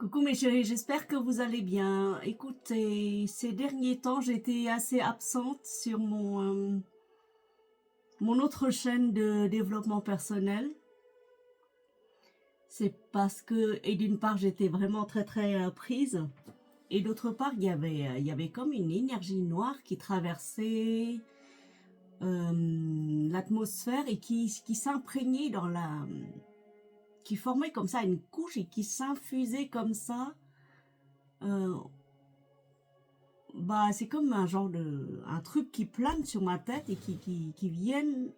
Coucou mes chéris, j'espère que vous allez bien. Écoutez, ces derniers temps, j'étais assez absente sur mon autre chaîne de développement personnel. C'est parce que, et d'une part, j'étais vraiment très prise, et d'autre part, il y avait comme une énergie noire qui traversait l'atmosphère et qui s'imprégnait qui formait comme ça une couche et qui s'infusait comme ça. euh, Bah, c'est comme un truc qui plane sur ma tête et qui viennent,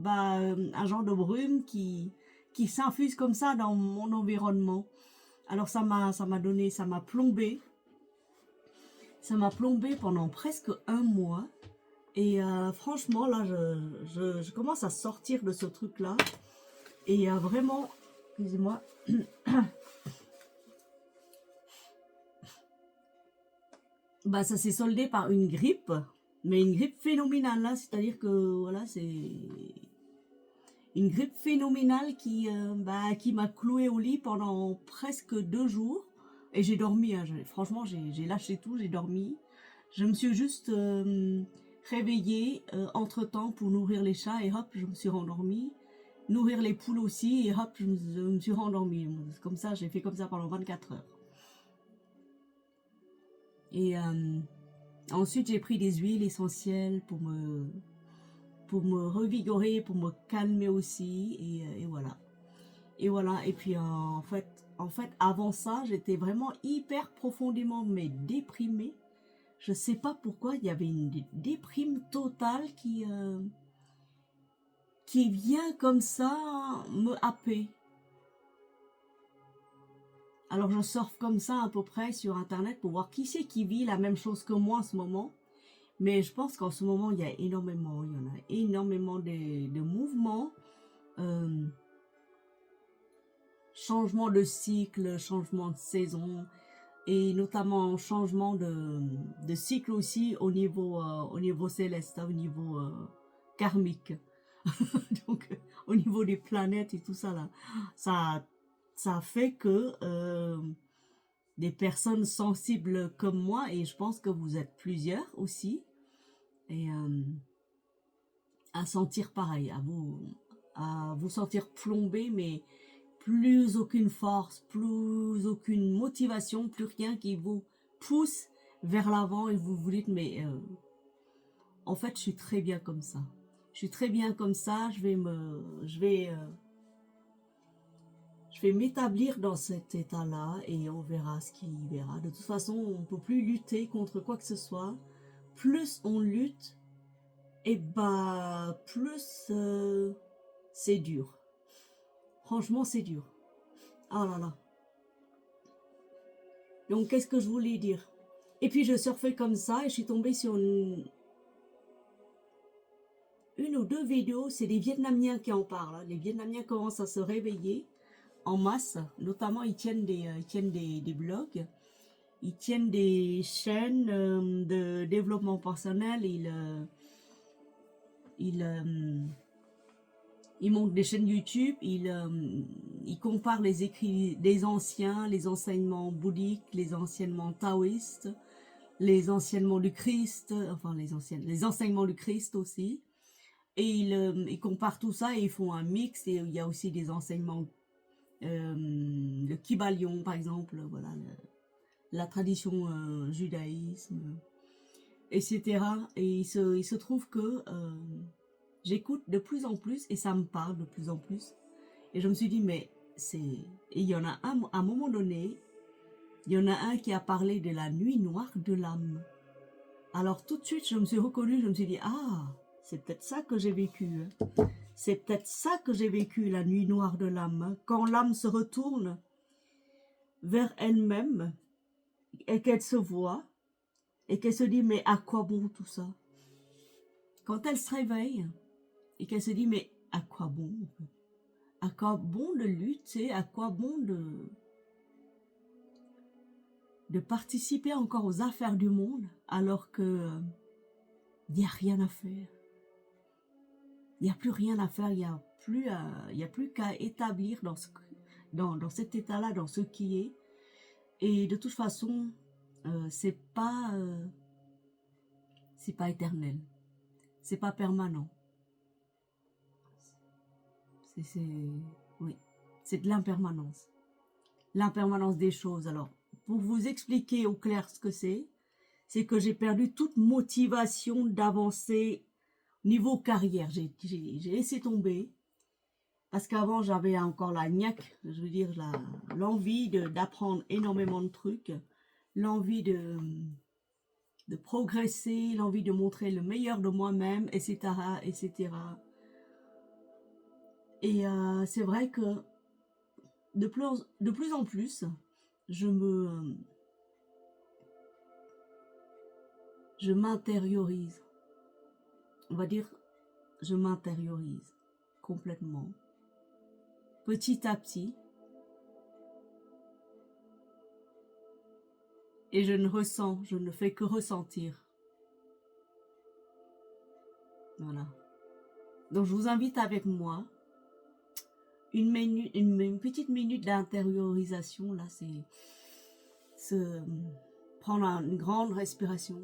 un genre de brume qui s'infuse comme ça dans mon environnement. Alors ça m'a plombé pendant presque un mois. Et franchement, là, je commence à sortir de ce truc-là. Et vraiment, excusez-moi, bah, ça s'est soldé par une grippe, mais une grippe phénoménale, là. C'est-à-dire que, voilà, c'est une grippe phénoménale qui m'a cloué au lit pendant presque 2 jours. Et j'ai dormi, hein, franchement, j'ai lâché tout, j'ai dormi. Je me suis juste réveillée entre-temps pour nourrir les chats et hop, je me suis rendormie. Nourrir les poules aussi et hop, je me suis rendormie. Comme ça, j'ai fait comme ça pendant 24 heures. Et ensuite, j'ai pris des huiles essentielles pour me revigorer, pour me calmer aussi. Et voilà. Et voilà, et puis en fait, avant ça, j'étais vraiment hyper profondément mais déprimée. Je sais pas pourquoi, il y avait une déprime totale qui vient comme ça me happer. Alors je surfe comme ça à peu près sur internet pour voir qui c'est qui vit la même chose que moi en ce moment. Mais je pense qu'en ce moment, il y en a énormément de mouvements. Euh, Changement de cycle, changement de saison, et notamment changement de cycle aussi au niveau céleste, au niveau karmique. Donc au niveau des planètes et tout ça là, ça, ça fait que des personnes sensibles comme moi, et je pense que vous êtes plusieurs aussi, et à sentir pareil, à vous sentir plombé, mais plus aucune force, plus aucune motivation, plus rien qui vous pousse vers l'avant et vous vous dites mais en fait je suis très bien comme ça. Je suis très bien comme ça, je vais m'établir dans cet état-là et on verra ce qui verra. De toute façon, on ne peut plus lutter contre quoi que ce soit. Plus on lutte, et bah plus c'est dur. Franchement, c'est dur. Ah là là. Donc, qu'est-ce que je voulais dire? Et puis, je surfais comme ça et je suis tombée sur une ou deux vidéos. C'est des Vietnamiens qui en parlent, hein. Les Vietnamiens commencent à se réveiller en masse. Notamment, ils tiennent des blogs. Ils tiennent des chaînes de développement personnel. Ils montent des chaînes YouTube. Ils comparent les écrits des anciens, les enseignements bouddhiques, les enseignements taoïstes, les enseignements du Christ, enfin les enseignements du Christ aussi. Et ils comparent tout ça et ils font un mix. Et il y a aussi des enseignements, le Kybalion par exemple, voilà, la tradition judaïsme, etc. Et il se trouve que j'écoute de plus en plus et ça me parle de plus en plus. Et je me suis dit, mais c'est... Et il y en a un, à un moment donné, il y en a un qui a parlé de la nuit noire de l'âme. Alors tout de suite, je me suis reconnue, je me suis dit, ah, c'est peut-être ça que j'ai vécu. C'est peut-être ça que j'ai vécu, la nuit noire de l'âme. Quand l'âme se retourne vers elle-même et qu'elle se voit et qu'elle se dit, mais à quoi bon tout ça? Quand elle se réveille et qu'elle se dit, mais à quoi bon? À quoi bon de lutter? À quoi bon de participer encore aux affaires du monde alors que il n'y a rien à faire? Il n'y a plus rien à faire, il y a plus qu'à établir dans cet état-là, dans ce qui est. Et de toute façon, c'est pas éternel, c'est pas permanent. Oui, c'est de l'impermanence des choses. Alors, pour vous expliquer au clair ce que c'est que j'ai perdu toute motivation d'avancer niveau carrière. J'ai laissé tomber parce qu'avant j'avais encore la niaque, je veux dire l'envie d'apprendre énormément de trucs, l'envie de progresser, l'envie de montrer le meilleur de moi-même, etc., etc. Et c'est vrai que de plus en plus, je m'intériorise. On va dire, je m'intériorise complètement, petit à petit, et je ne fais que ressentir. Voilà. Donc je vous invite avec moi une petite minute d'intériorisation. Là, c'est prendre une grande respiration.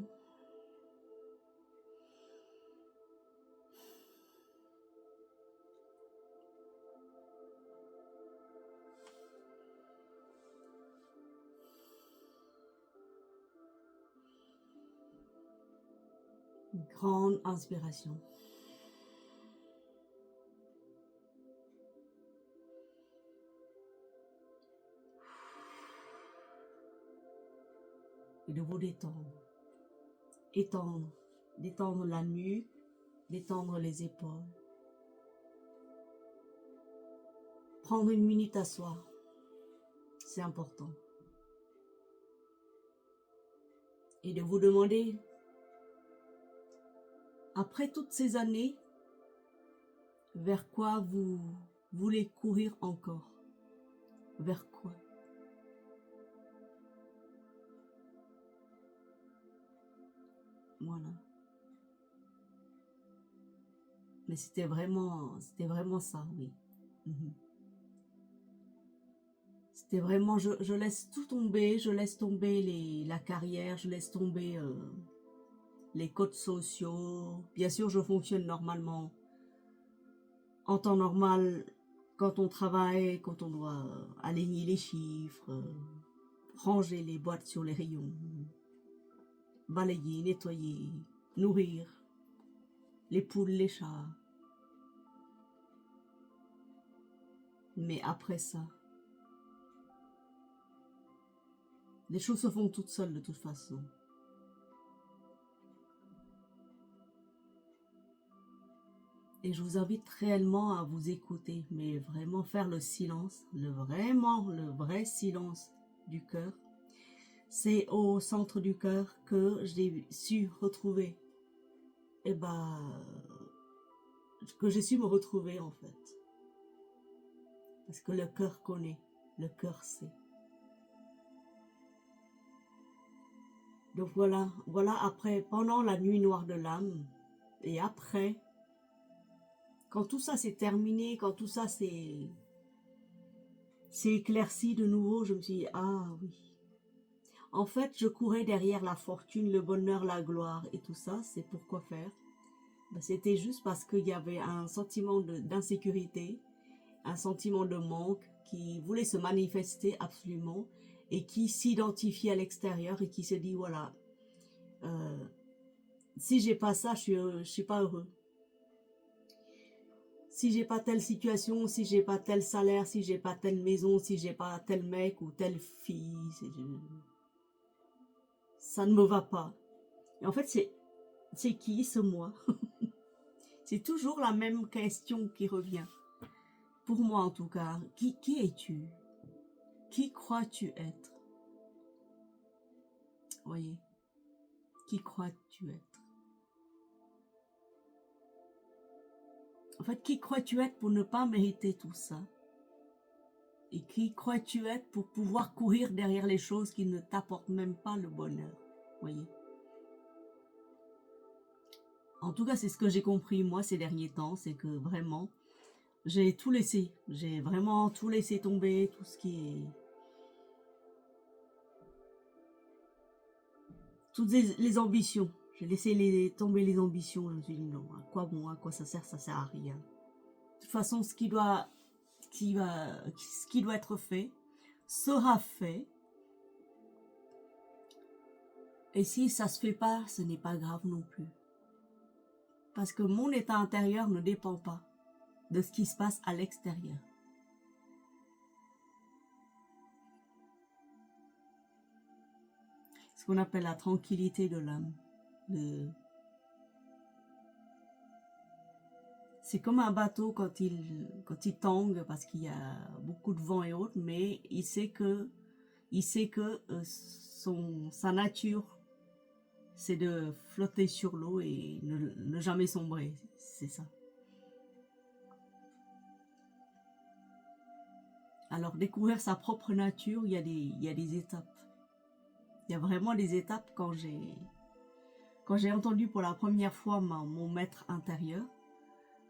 Une grande inspiration. Et de vous détendre. Détendre la nuque, détendre les épaules. Prendre une minute à soi, c'est important. Et de vous demander, après toutes ces années, vers quoi vous voulez courir encore? Vers quoi? Voilà. Mais c'était vraiment ça, oui. C'était vraiment, je laisse tout tomber, je laisse tomber la carrière, je laisse tomber les codes sociaux. Bien sûr, je fonctionne normalement, en temps normal, quand on travaille, quand on doit aligner les chiffres, ranger les boîtes sur les rayons, balayer, nettoyer, nourrir les poules, les chats. Mais après ça, les choses se font toutes seules de toute façon. Et je vous invite réellement à vous écouter, mais vraiment faire le silence, le vrai silence du cœur. C'est au centre du cœur que j'ai su retrouver, que j'ai su me retrouver en fait. Parce que le cœur connaît, le cœur sait. Donc voilà après, pendant la nuit noire de l'âme, et après, quand tout ça s'est terminé, quand tout ça s'est éclairci de nouveau, je me suis dit, ah oui. En fait, je courais derrière la fortune, le bonheur, la gloire et tout ça, c'est pourquoi faire. C'était juste parce qu'il y avait un sentiment d'insécurité, un sentiment de manque qui voulait se manifester absolument et qui s'identifie à l'extérieur et qui se dit, voilà, si j'ai pas ça, je suis pas heureux. Si j'ai pas telle situation, si j'ai pas tel salaire, si j'ai pas telle maison, si j'ai pas tel mec ou telle fille, ça ne me va pas. Et en fait, c'est qui ce moi? C'est toujours la même question qui revient. Pour moi en tout cas, qui es-tu? Qui crois-tu être? Voyez, qui crois-tu être? En fait, qui crois-tu être pour ne pas mériter tout ça? Et qui crois-tu être pour pouvoir courir derrière les choses qui ne t'apportent même pas le bonheur? Voyez. En tout cas, c'est ce que j'ai compris moi ces derniers temps, c'est que vraiment, j'ai tout laissé. J'ai vraiment tout laissé tomber, tout ce qui est toutes les ambitions. J'ai laissé tomber les ambitions. Je me suis dit non, à quoi bon, à quoi ça sert à rien. De toute façon, ce qui doit être fait sera fait. Et si ça se fait pas, ce n'est pas grave non plus. Parce que mon état intérieur ne dépend pas de ce qui se passe à l'extérieur. Ce qu'on appelle la tranquillité de l'âme. C'est comme un bateau quand il tangue parce qu'il y a beaucoup de vent et autres, mais il sait que sa nature, c'est de flotter sur l'eau et ne jamais sombrer. C'est ça. Alors, découvrir sa propre nature, il y a des étapes. Il y a vraiment des étapes. Quand j'ai entendu pour la première fois mon maître intérieur,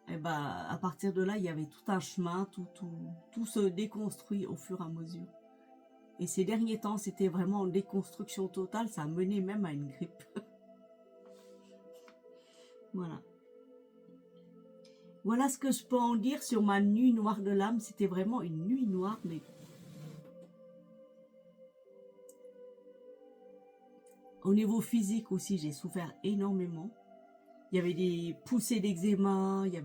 et ben, à partir de là, il y avait tout un chemin, tout se déconstruit au fur et à mesure. Et ces derniers temps, c'était vraiment en déconstruction totale, ça a mené même à une grippe. Voilà. Voilà ce que je peux en dire sur ma nuit noire de l'âme. C'était vraiment une nuit noire, mais au niveau physique aussi, j'ai souffert énormément. Il y avait des poussées d'eczéma, il y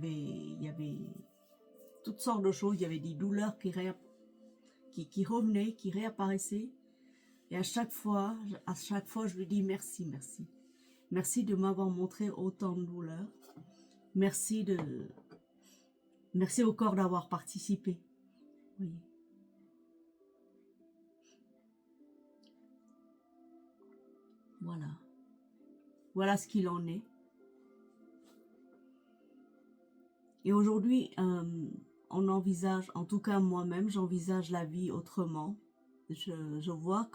avait toutes sortes de choses. Il y avait des douleurs qui revenaient, qui réapparaissaient. Et à chaque fois, je lui dis merci, merci. Merci de m'avoir montré autant de douleurs. Merci au corps d'avoir participé. Oui. Voilà. Voilà ce qu'il en est. Et aujourd'hui, on envisage, en tout cas moi-même, j'envisage la vie autrement. Je vois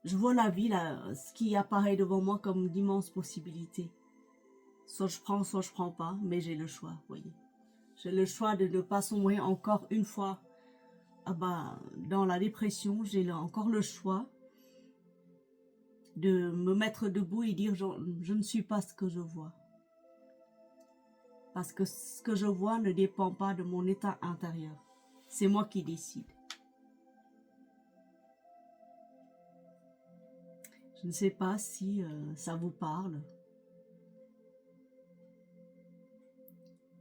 je vois la vie, là, ce qui apparaît devant moi comme d'immenses possibilités. Soit je prends pas, mais j'ai le choix, vous voyez. J'ai le choix de ne pas sombrer encore une fois dans la dépression. J'ai encore le choix de me mettre debout et dire je ne suis pas ce que je vois. Parce que ce que je vois ne dépend pas de mon état intérieur. C'est moi qui décide. Je ne sais pas si ça vous parle.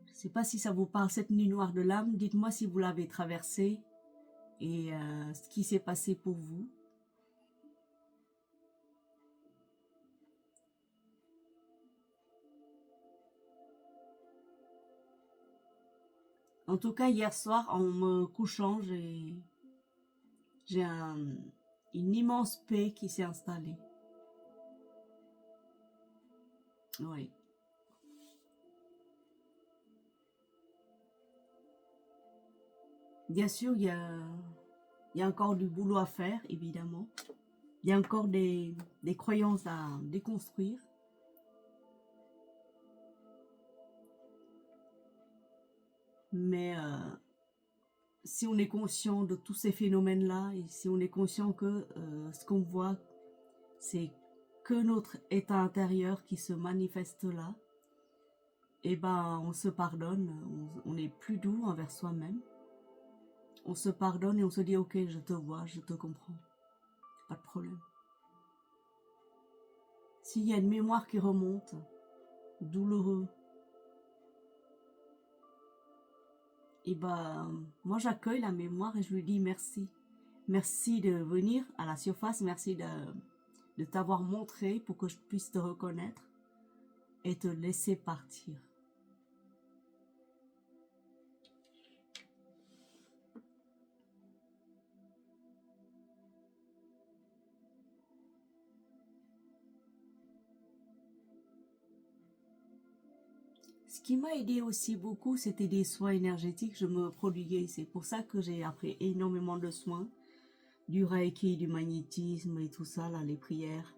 Je ne sais pas si ça vous parle, cette nuit noire de l'âme. Dites-moi si vous l'avez traversée et ce qui s'est passé pour vous. En tout cas, hier soir, en me couchant, j'ai une immense paix qui s'est installée. Oui. Bien sûr, il y a encore du boulot à faire, évidemment. Il y a encore des croyances à déconstruire. Mais si on est conscient de tous ces phénomènes-là, et si on est conscient que ce qu'on voit, c'est que notre état intérieur qui se manifeste là, et ben on se pardonne, on est plus doux envers soi-même. On se pardonne et on se dit ok, je te vois, je te comprends, pas de problème. S'il y a une mémoire qui remonte, douloureux, et ben moi j'accueille la mémoire et je lui dis merci. Merci de venir à la surface, merci de t'avoir montré pour que je puisse te reconnaître et te laisser partir. Ce qui m'a aidé aussi beaucoup, c'était des soins énergétiques. Je me prodiguais, c'est pour ça que j'ai appris énormément de soins, du reiki, du magnétisme et tout ça, là, les prières.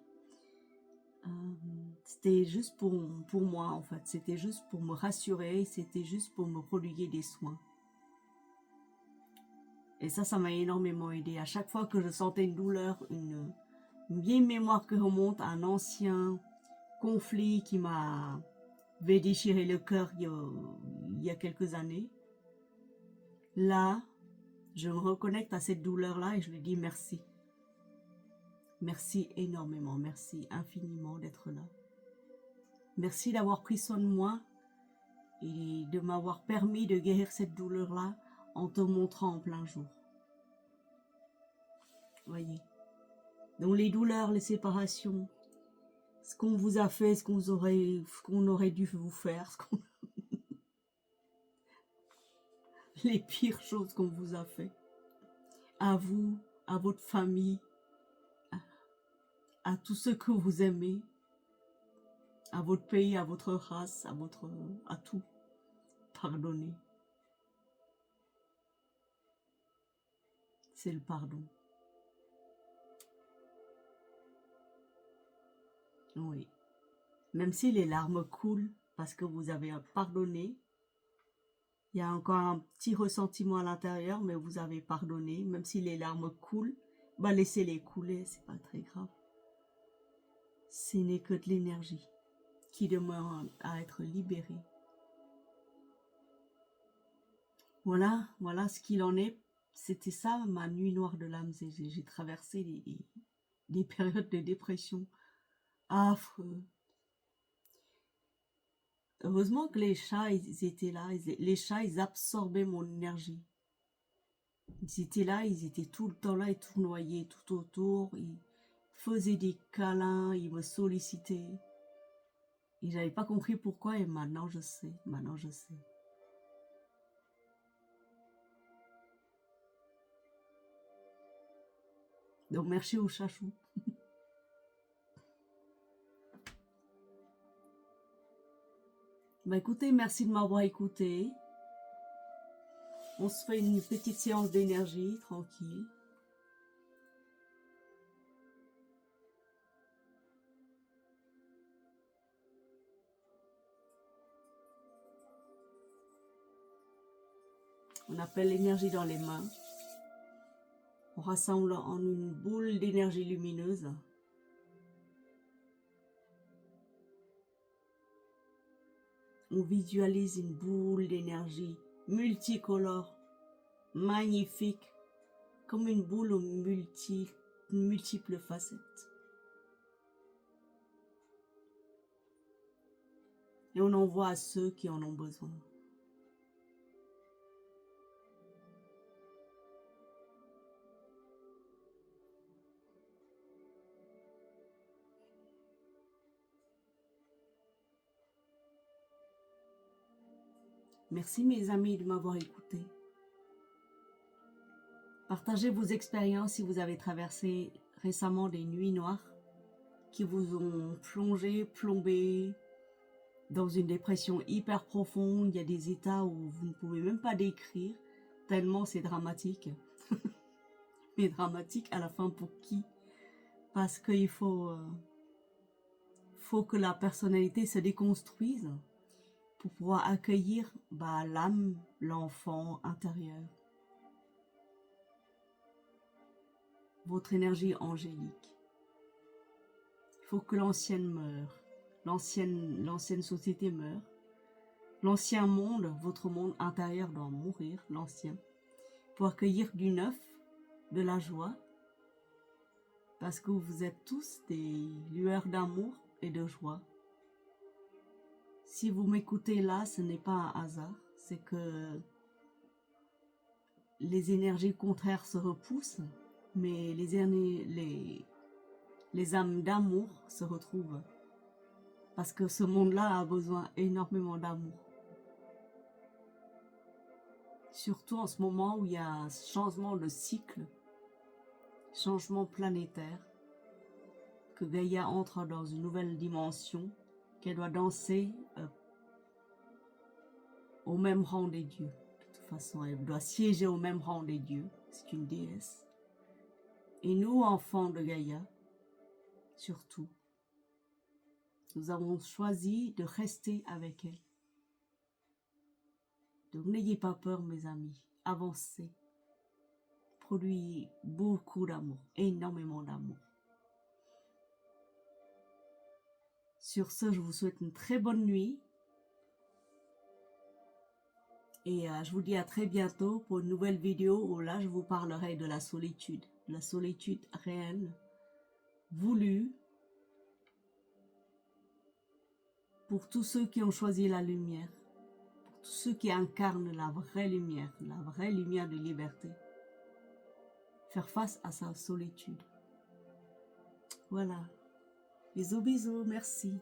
C'était juste pour moi en fait, c'était juste pour me rassurer, c'était juste pour me prodiguer des soins. Et ça m'a énormément aidé. À chaque fois que je sentais une douleur, une vieille mémoire qui remonte à un ancien conflit qui m'avait déchiré le cœur il y a quelques années, là, je me reconnecte à cette douleur-là et je lui dis merci. Merci énormément, merci infiniment d'être là. Merci d'avoir pris soin de moi et de m'avoir permis de guérir cette douleur-là en te montrant en plein jour. Voyez. Donc les douleurs, les séparations, ce qu'on vous a fait, ce qu'on aurait dû vous faire, les pires choses qu'on vous a fait, à vous, à votre famille, à tous ceux que vous aimez, à votre pays, à votre race, à tout. Pardonnez. C'est le pardon. Oui. Même si les larmes coulent parce que vous avez pardonné, il y a encore un petit ressentiment à l'intérieur, mais vous avez pardonné. Même si les larmes coulent, bah laissez-les couler, c'est pas très grave. Ce n'est que de l'énergie qui demande à être libérée. Voilà ce qu'il en est. C'était ça ma nuit noire de l'âme. J'ai traversé des périodes de dépression affreux. Heureusement que les chats, ils étaient là. Les chats, ils absorbaient mon énergie. Ils étaient là, ils étaient tout le temps là, ils tournoyaient tout autour. Ils faisaient des câlins, ils me sollicitaient. Et j'avais pas compris pourquoi, et maintenant je sais. Maintenant je sais. Donc merci aux chachous. Bah écoutez, merci de m'avoir écouté. On se fait une petite séance d'énergie, tranquille. On appelle l'énergie dans les mains. On rassemble en une boule d'énergie lumineuse. On visualise une boule d'énergie multicolore, magnifique, comme une boule aux multiples facettes. Et on envoie à ceux qui en ont besoin. Merci mes amis de m'avoir écouté. Partagez vos expériences si vous avez traversé récemment des nuits noires qui vous ont plombé dans une dépression hyper profonde. Il y a des états où vous ne pouvez même pas décrire, tellement c'est dramatique. Mais dramatique à la fin pour qui? Parce qu'il faut que la personnalité se déconstruise pour pouvoir accueillir l'âme, l'enfant intérieur. Votre énergie angélique. Il faut que l'ancienne meure. L'ancienne société meure. L'ancien monde, votre monde intérieur doit mourir, l'ancien, pour accueillir du neuf, de la joie, parce que vous êtes tous des lueurs d'amour et de joie. Si vous m'écoutez là, ce n'est pas un hasard, c'est que les énergies contraires se repoussent, mais les âmes d'amour se retrouvent. Parce que ce monde-là a besoin énormément d'amour. Surtout en ce moment où il y a un changement de cycle, changement planétaire, que Gaïa entre dans une nouvelle dimension, qu'elle doit danser au même rang des dieux. De toute façon, elle doit siéger au même rang des dieux. C'est une déesse. Et nous, enfants de Gaïa, surtout, nous avons choisi de rester avec elle. Donc n'ayez pas peur, mes amis. Avancez. produit beaucoup d'amour, énormément d'amour. Sur ce, je vous souhaite une très bonne nuit. Et je vous dis à très bientôt pour une nouvelle vidéo où là, je vous parlerai de la solitude réelle, voulue, pour tous ceux qui ont choisi la lumière, pour tous ceux qui incarnent la vraie lumière de liberté. Faire face à sa solitude. Voilà. Bisous, bisous, merci.